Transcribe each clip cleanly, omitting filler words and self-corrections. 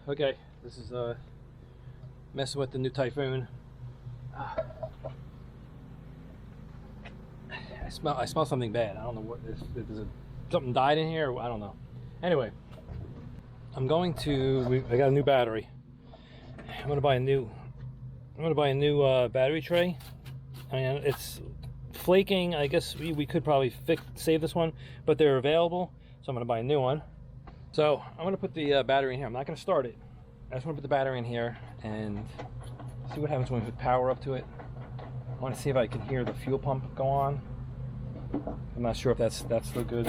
Okay, this is messing with the new Typhoon. I smell something bad. I don't know what if there's something died in here. I don't know. Anyway, I got a new battery. I'm gonna buy a new battery tray. I mean, it's flaking. I guess we could probably save this one, but they're available, so I'm gonna buy a new one. So I'm gonna put the battery in here. I'm not gonna start it. I just want to put the battery in here and see what happens when we put power up to it. I want to see if I can hear the fuel pump go on. I'm not sure if that's so good.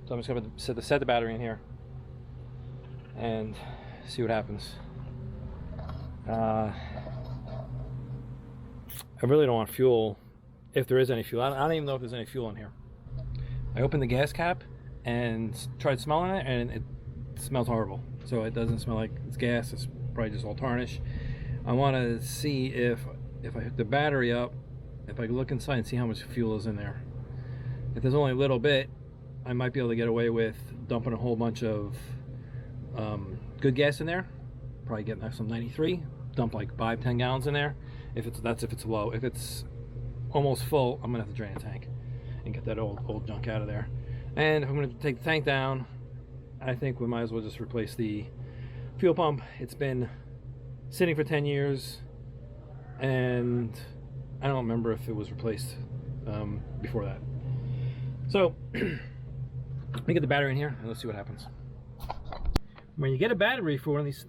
So I'm just going to set the battery in here and see what happens. I really don't want fuel, if there is any fuel. I don't even know if there's any fuel in here. I opened the gas cap and tried smelling it, and it smells horrible. So it doesn't smell like it's gas. It's probably just all tarnish. I want to see if I hook the battery up, if I can look inside and see how much fuel is in there. If there's only a little bit, I might be able to get away with dumping a whole bunch of good gas in there. Probably getting some 93. Dump like 5-10 gallons in there. If it's low. If it's almost full, I'm gonna have to drain the tank and get that old junk out of there. And if I'm gonna take the tank down, I think we might as well just replace the fuel pump. It's been sitting for 10 years, and I don't remember if it was replaced before that. So let me get the battery in here and let's see what happens. When you get a battery for one of these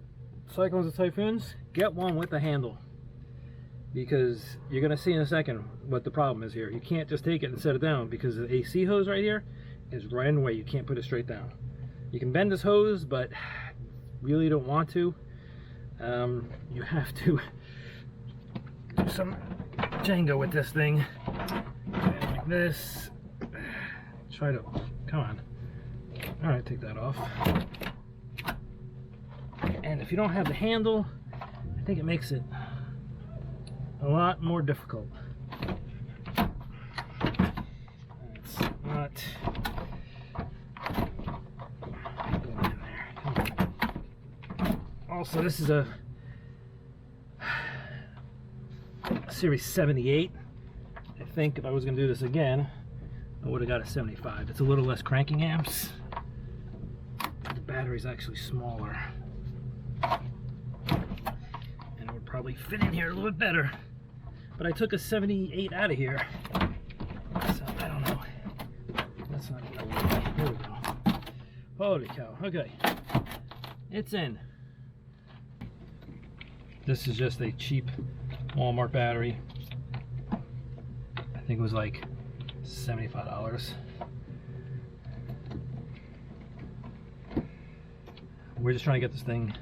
Cyclones or Typhoons, get one with a handle, because you're gonna see in a second what the problem is here. You can't just take it and set it down, because the AC hose right here is right in the way. You can't put it straight down. You can bend this hose, but really don't want to. You have to do some Jenga with this thing, like this. Try to, come on. All right, take that off. And if you don't have the handle, I think it makes it a lot more difficult. It's not going in there. Also, this is a Series 78. I think if I was going to do this again, I would have got a 75. It's a little less cranking amps. The battery's actually smaller, and it would probably fit in here a little bit better. But I took a 78 out of here, so I don't know. That's not gonna work. Here we go. Holy cow. Okay, it's in. This is just a cheap Walmart battery. I think it was like $75. We're just trying to get this thing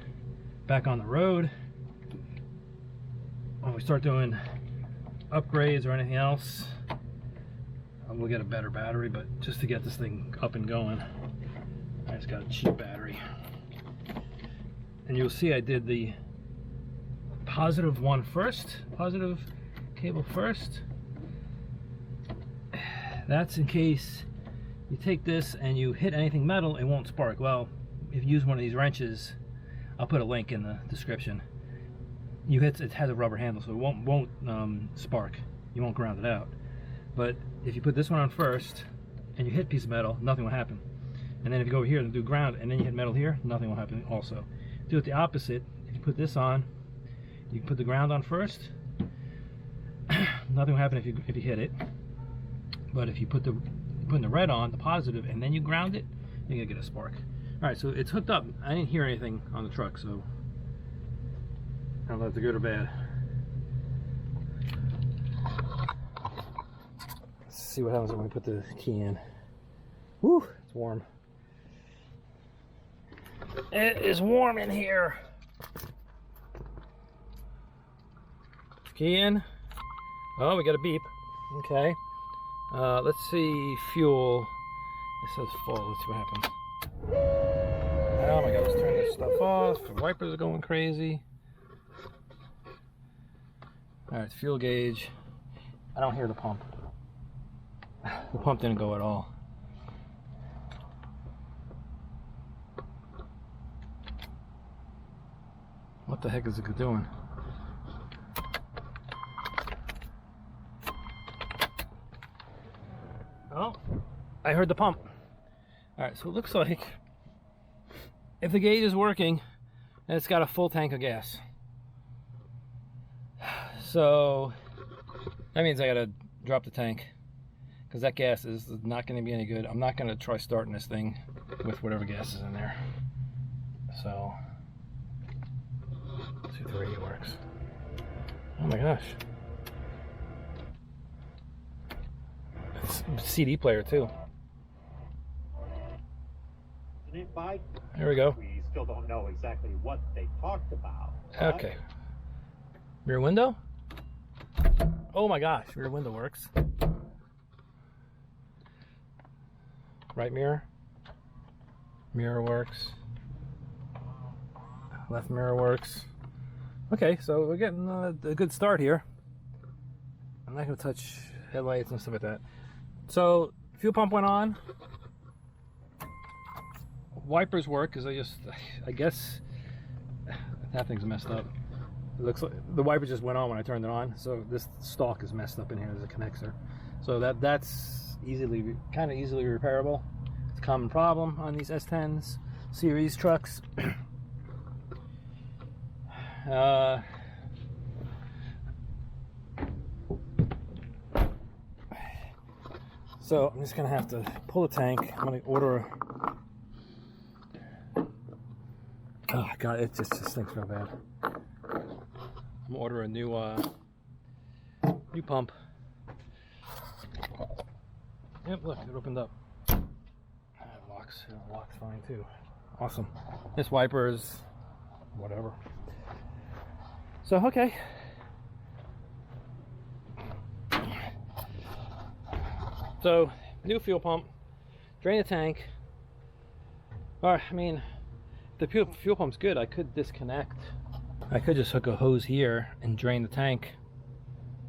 back on the road. When we start doing upgrades or anything else, we'll get a better battery, but just to get this thing up and going, I just got a cheap battery. And you'll see I did the positive one first, positive cable first. That's in case you take this and you hit anything metal, it won't spark. Well, if you use one of these wrenches, I'll put a link in the description. It has a rubber handle, so it won't spark. You won't ground it out. But if you put this one on first and you hit a piece of metal, nothing will happen. And then if you go over here and do ground and then you hit metal here, nothing will happen also. Do it the opposite. If you put this on, you put the ground on first, nothing will happen if you hit it. But if you put the red on, the positive, and then you ground it, you're gonna get a spark. All right, so it's hooked up. I didn't hear anything on the truck, so I don't know if it's good or bad. Let's see what happens when we put the key in. Woo, it's warm. It is warm in here. Key in. Oh, we got a beep. Okay. Let's see fuel. It says full. Let's see what happens. Oh my god, let's turn this stuff off. The wipers are going crazy. Alright, fuel gauge. I don't hear the pump. The pump didn't go at all. the heck is it doing? Oh, I heard the pump. Alright, so it looks like if the gauge is working, and it's got a full tank of gas. So that means I gotta drop the tank, because that gas is not going to be any good. I'm not going to try starting this thing with whatever gas is in there. So let's see if the radio works. Oh my gosh. It's a CD player too. There we go. We still don't know exactly what they talked about. Okay. Rear window? Oh my gosh, rear window works. Right mirror? Mirror works. Left mirror works. Okay, so we're getting a good start here. I'm not going to touch headlights and stuff like that. So, fuel pump went on. Wipers work because I guess that thing's messed up. It looks like the wiper just went on when I turned it on, so this stalk is messed up in here as a connector. So that's kind of easily repairable. It's a common problem on these S10s series trucks. So I'm just gonna have to pull the tank. I'm gonna order. Oh god, it just stinks real bad. I'm gonna order a new pump. Yep, look, it opened up. It locks fine too. Awesome. This wiper is whatever. So okay. So new fuel pump, drain the tank. Or I mean, if the fuel pump's good, I could disconnect. I could just hook a hose here and drain the tank.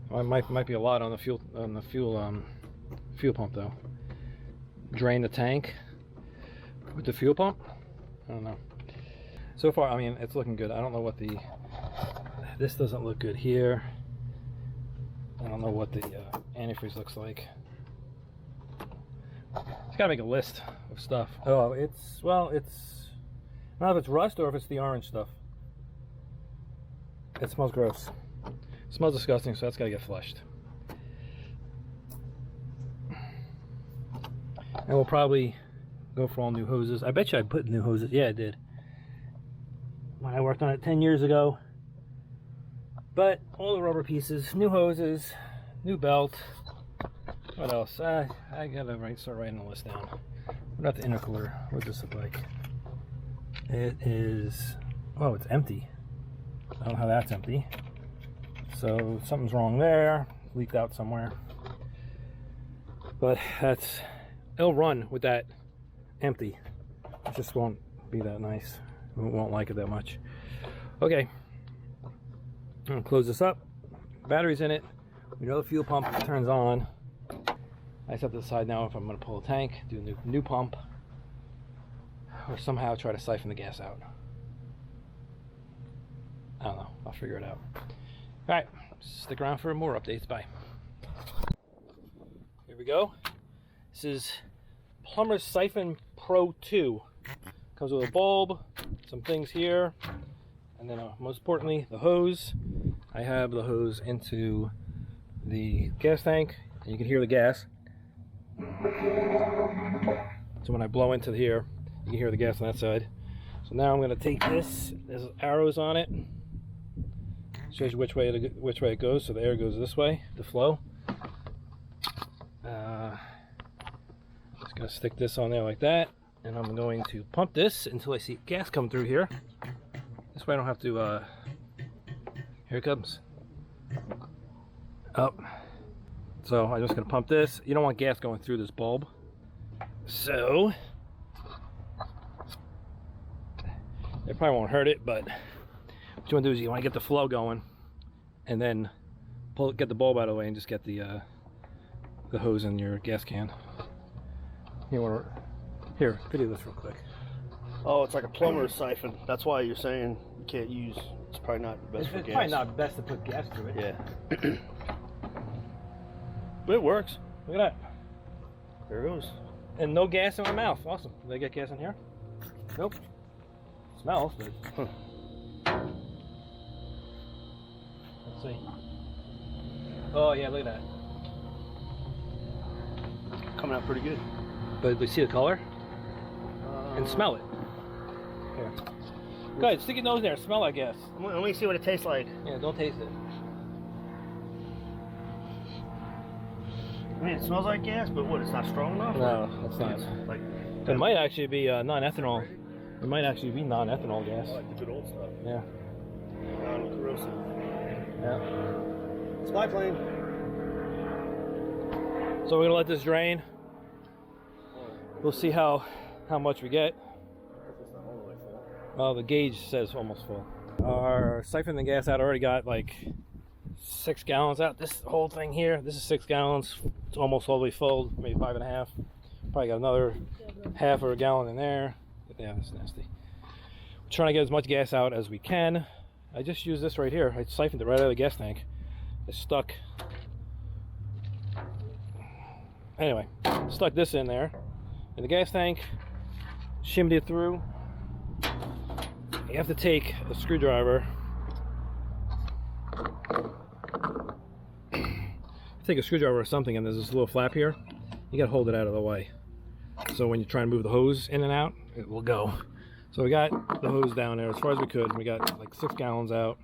Well, it might be a lot on the fuel pump though. Drain the tank with the fuel pump. I don't know. So far, I mean, it's looking good. I don't know what this doesn't look good here. I don't know what the antifreeze looks like. It's gotta make a list of stuff. Oh, I don't know if it's rust or if it's the orange stuff. It smells gross. It smells disgusting, so that's gotta get flushed. And we'll probably go for all new hoses. I bet you I put new hoses. Yeah, I did. When I worked on it 10 years ago. But all the rubber pieces, new hoses, new belt. What else? I gotta start writing the list down. What about the intercooler? What does this look like? It is... oh, it's empty. I don't know how that's empty. So something's wrong there. Leaked out somewhere. But it'll run with that empty. It just won't be that nice. We won't like it that much. Okay. I'm gonna close this up. Battery's in it. We know the fuel pump turns on. I just have to decide now if I'm going to pull a tank, do a new pump, or somehow try to siphon the gas out. I don't know. I'll figure it out. Alright, stick around for more updates. Bye. Here we go. This is Plumber's Siphon Pro 2. Comes with a bulb, some things here, and then most importantly, the hose. I have the hose into the gas tank, and you can hear the gas. So when I blow into here, you can hear the gas on that side. So now I'm going to take this. There's arrows on it. Shows you which way it goes. So the air goes this way, the flow. Just going to stick this on there like that, and I'm going to pump this until I see gas come through here. This way I don't have to. Here it comes. Up. So I'm just going to pump this. You don't want gas going through this bulb. So it probably won't hurt it, but what you want to do is you want to get the flow going, and then get the bulb out of the way and just get the hose in your gas can. Video this real quick. Oh, it's like a plumber's siphon. That's why you're saying you can't use It's probably not the best for It's gas. probably not best to put gas to it. Yeah. But it works. Look at that. There it goes. And no gas in my mouth. Awesome. Did I get gas in here? Nope. Smells, but. Huh. Let's see. Oh, yeah, look at that. Coming out pretty good. But do you see the color? And smell it. Here. Go ahead, stick your nose there. Smell that gas. Let me see what it tastes like. Yeah, don't taste it. I mean, it smells like gas, but what? It's not strong enough. No, it's not. Like It might actually be non-ethanol. It might actually be non-ethanol gas. like the good old stuff. Yeah. Non-corrosive. Yeah. Spy plane. So we're gonna let this drain. We'll see how much we get. Oh, the gauge says almost full. Our siphoning gas out already got like 6 gallons out. This whole thing here, this is 6 gallons. It's almost all the way full, maybe 5.5. Probably got another half or a gallon in there. Yeah, that's nasty. We're trying to get as much gas out as we can. I just used this right here. I siphoned it right out of the gas tank. It's stuck. Anyway, stuck this in there in the gas tank, shimmed it through. You have to take a screwdriver, take a screwdriver or something, and there's this little flap here. You gotta hold it out of the way, so when you try and move the hose in and out, it will go. So we got the hose down there as far as we could. We got like 6 gallons out,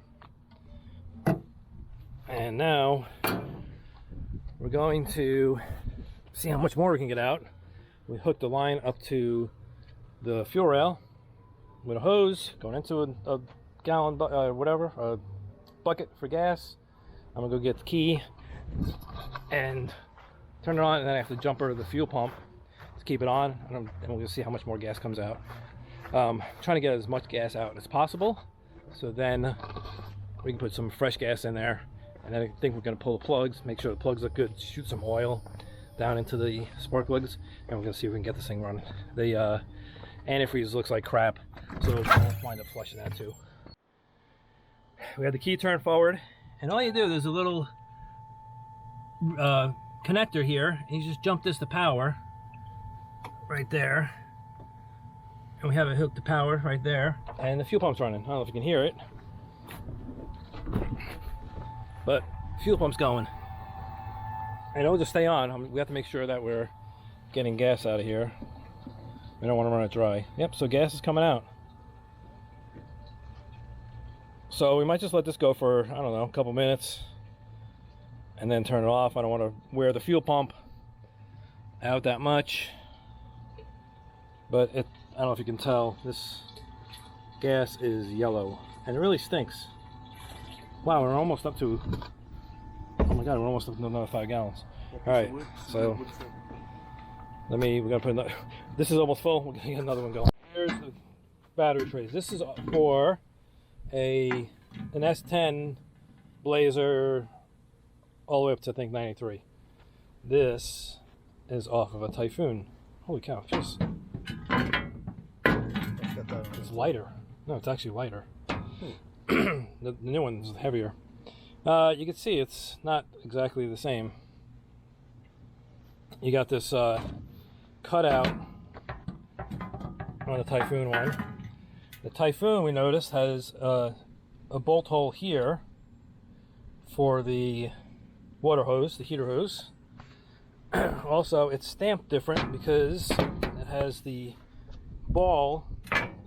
and now we're going to see how much more we can get out. We hooked the line up to the fuel rail with a hose going into a gallon, whatever, a bucket for gas. I'm gonna go get the key and turn it on, and then I have to jump over to the fuel pump to keep it on, and we'll see how much more gas comes out. Trying to get as much gas out as possible, so then we can put some fresh gas in there, and then I think we're gonna pull the plugs, make sure the plugs look good, shoot some oil down into the spark plugs, and we're gonna see if we can get this thing running. The antifreeze looks like crap, so we'll wind up flushing that too. We got the key turned forward, and all you do, there's a little connector here, and you just jump this to power right there, and we have it hooked to power right there, and the fuel pump's running. I don't know if you can hear it, but fuel pump's going, and it'll just stay on. We have to make sure that we're getting gas out of here. We don't want to run it dry. Yep, so gas is coming out. So we might just let this go for, I don't know, a couple minutes and then turn it off. I don't want to wear the fuel pump out that much. But I don't know if you can tell, this gas is yellow and it really stinks. Wow, we're almost up to, oh my god, we're almost up to another 5 gallons. All right, so we're gonna put another, this is almost full, we're gonna get another one going. Here's the battery trays. This is for an S10 Blazer all the way up to, I think, 93. This is off of a Typhoon. Holy cow, it's lighter. No, it's actually lighter. The new one's heavier. You can see it's not exactly the same. You got this cutout on the Typhoon one. The Typhoon, we noticed, has a bolt hole here for the water hose, the heater hose. Also, it's stamped different because it has the ball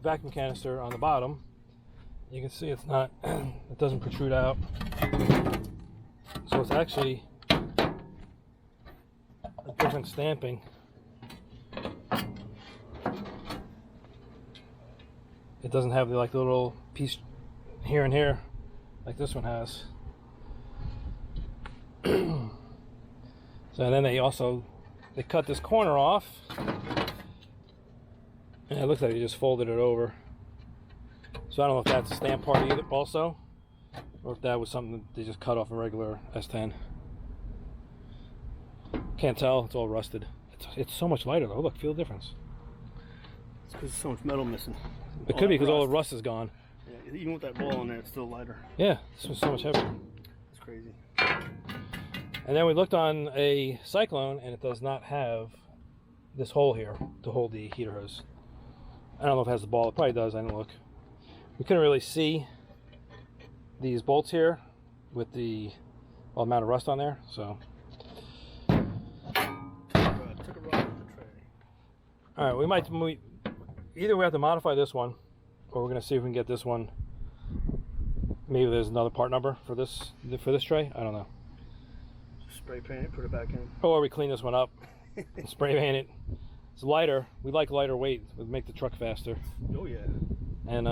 vacuum canister on the bottom. You can see it's not, it doesn't protrude out. So it's actually a different stamping. It doesn't have the little piece here and here like this one has. So then they cut this corner off, and it looks like they just folded it over. So I don't know if that's a stamp part either also, or if that was something that they just cut off a regular S10. Can't tell, it's all rusted. It's so much lighter though. Look, feel the difference. It's because there's so much metal missing. It could be because all the rust is gone. Yeah, even with that ball on there, it's still lighter. Yeah, this one's so much heavier. It's crazy. And then we looked on a Cyclone, and it does not have this hole here to hold the heater hose. I don't know if it has the ball. It probably does. I didn't look. We couldn't really see these bolts here with the amount of rust on there. So, Took a ride with the tray. all right, either we have to modify this one, or we're gonna see if we can get this one. Maybe there's another part number for this tray. I don't know. Spray paint it, put it back in. Or we clean this one up, and spray paint it. It's lighter. We like lighter weight. It would make the truck faster. Oh yeah. And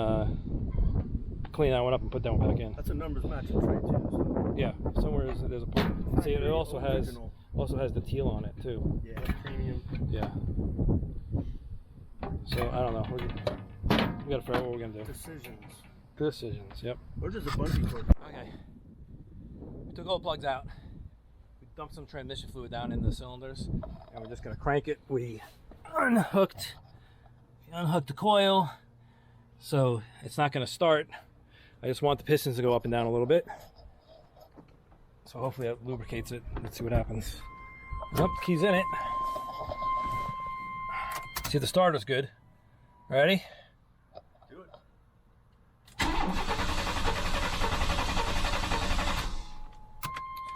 clean that one up and put that one back in. That's a numbers matching tray too. So. Yeah, somewhere there's a part. See, it also has the teal on it too. Yeah, premium. Yeah. So I don't know. We gotta figure out what we're gonna do. Decisions. Yep. Or just a bungee cord. Okay. We took all the plugs out. We dumped some transmission fluid down in the cylinders, and we're just gonna crank it. We unhooked the coil, so it's not gonna start. I just want the pistons to go up and down a little bit. So hopefully that lubricates it. Let's see what happens. Nope, key's in it. See if the starter's good. Ready? Do it.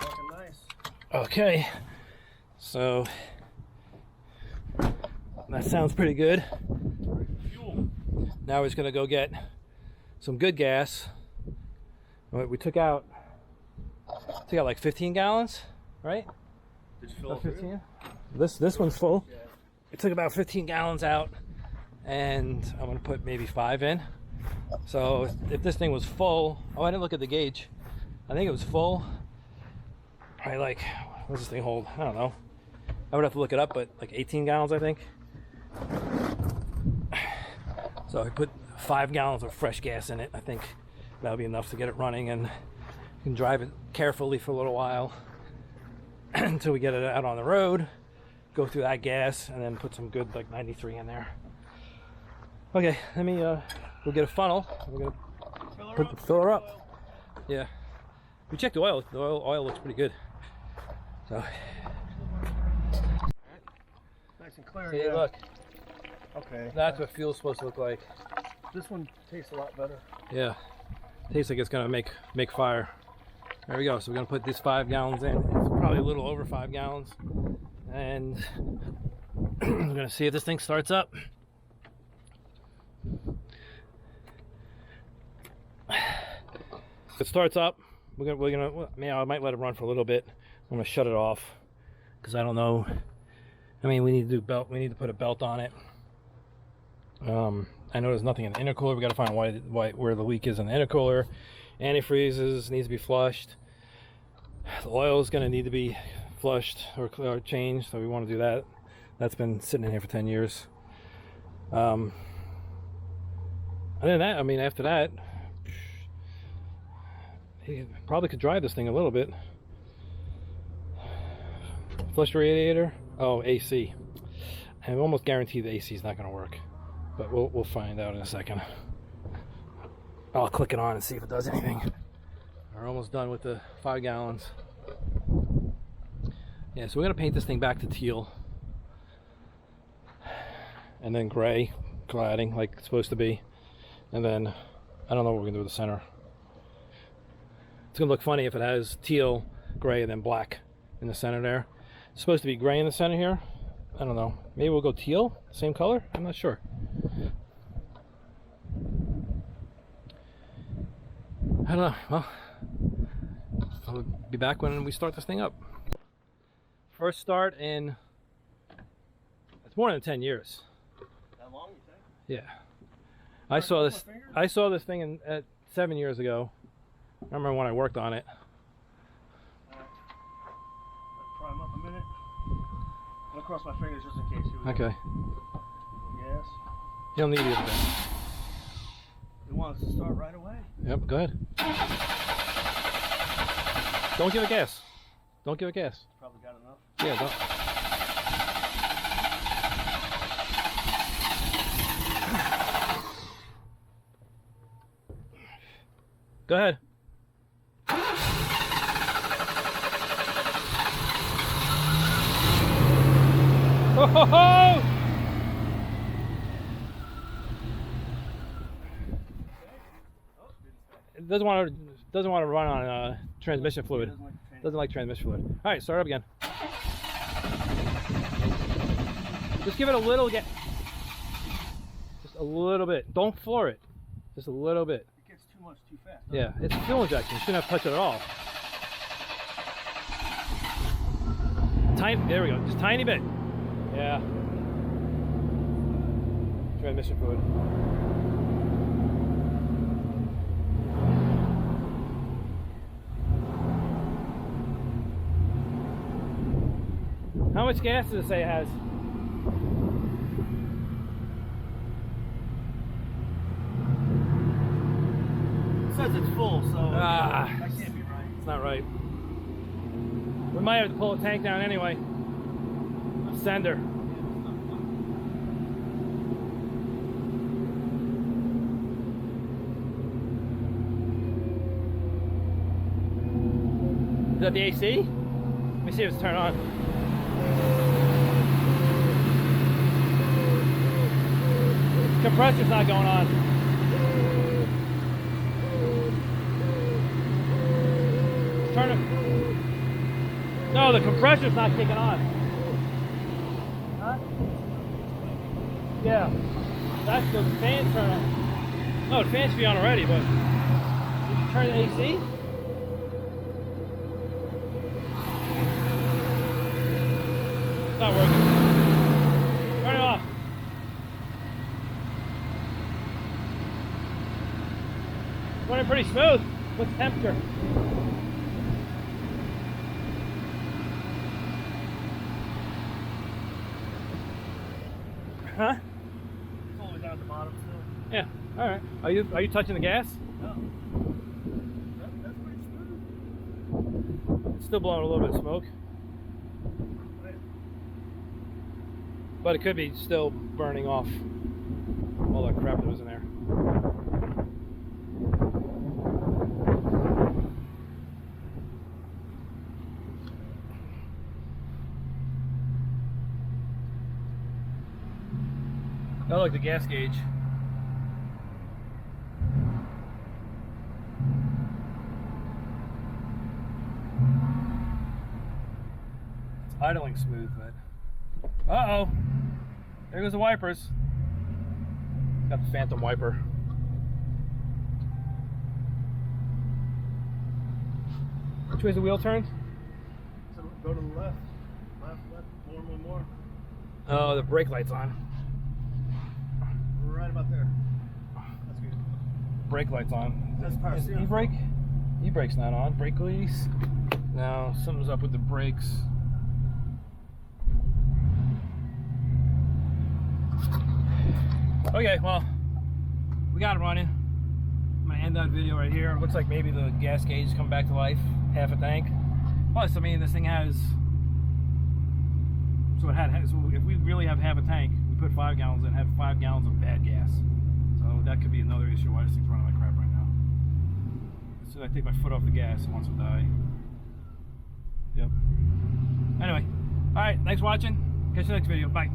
Fucking nice. Okay, so that sounds pretty good. Fuel. Now we're just gonna go get some good gas. We took out like 15 gallons, right? Did you fill About it? 15. This one's full. Yeah. It took about 15 gallons out, and I'm gonna put maybe 5 in. So if this thing was full, I didn't look at the gauge. I think it was full. Probably like, what does this thing hold? I don't know. I would have to look it up, but like 18 gallons, I think. So I put 5 gallons of fresh gas in it. I think that'll be enough to get it running, and you can drive it carefully for a little while until we get it out on the road. Go through that gas, and then put some good like 93 in there. Okay, let me we'll get a funnel. We're gonna fill her up. Yeah, we checked the oil. The oil looks pretty good. So Nice and clear. see, Yeah. look, Okay. that's what fuel's supposed to look like. This one tastes a lot better. Yeah, tastes like it's gonna make fire. There we go. So we're gonna put these 5 gallons in. It's probably a little over 5 gallons, and we're gonna see if this thing starts up. If it starts up, we're gonna I might let it run for a little bit. I'm gonna shut it off because I don't know. I mean, we need to put a belt on it. I know there's nothing in the intercooler. We got to find where the leak is in the intercooler. Antifreezes needs to be flushed. The oil is going to need to be flushed or changed, so we want to do that. That's been sitting in here for 10 years. Other than that, I mean, after that, you probably could drive this thing a little bit. Flush the radiator. Oh, AC. I'm almost guaranteed the AC is not going to work, but we'll find out in a second. I'll click it on and see if it does anything. We're almost done with the 5 gallons. Yeah, so we're gonna paint this thing back to teal, and then gray cladding like it's supposed to be, and then I don't know what we're gonna do with the center. It's gonna look funny if it has teal, gray, and then black in the center there. It's supposed to be gray in the center here. I don't know. Maybe we'll go teal, same color. I'm not sure. I don't know. Well, I'll be back when we start this thing up. First start in, it's more than 10 years. That long, you think? Yeah. I saw this thing at 7 years ago. I remember when I worked on it. Let's pry them up a minute. I'm gonna cross my fingers just in case. Okay. Yes. You don't need it then. You want us to start right away? Yep, go ahead. Don't give it gas. Don't give it gas. Probably got enough. Yeah, don't. Go ahead. Oh, ho, ho! It doesn't want to run on transmission fluid. Doesn't like transmission fluid. All right, start up again. Just give it a little just a little bit. Don't floor it. Just a little bit. It gets too much too fast. Yeah, it's fuel injection. You shouldn't have to touch it at all. There we go. Just tiny bit. Yeah. Transmission fluid. How much gas does it say it has? It says it's full, so Ah. that can't be right. It's not right. We might have to pull the tank down anyway. Sender. Is that the AC? Let me see if it's turned on. Compressor's not going on. Turn it. No, the compressor's not kicking on. Huh? Yeah. That's the fan turn on. No, the fan should be on already, but did you turn the AC? It's not working. Turn it off. Running pretty smooth. What's the temperature? Huh? It's all the way down at the bottom still. Yeah. All right. Are you touching the gas? No. That's pretty smooth. It's still blowing a little bit of smoke, but it could be still burning off all that crap that was in there. Oh, look, the gas gauge. It's idling smooth, but uh-oh. There goes the wipers. Got the phantom wiper. Which way's the wheel turned? So go to the left. Left, more. Oh, the brake light's on. Right about there. That's good. Brake light's on. That's power steering. E-brake? E-brake's not on. Brake release? No, something's up with the brakes. Okay, well, we got it running. I'm gonna end that video right here. It looks like maybe the gas gauge come back to life, half a tank. Plus, I mean, this thing has, so if we really have half a tank, we put 5 gallons in, have 5 gallons of bad gas. So that could be another issue why this thing's running like crap right now. As soon as I take my foot off the gas, it wants to die. Yep. Anyway, all right, thanks for watching. Catch you next video. Bye.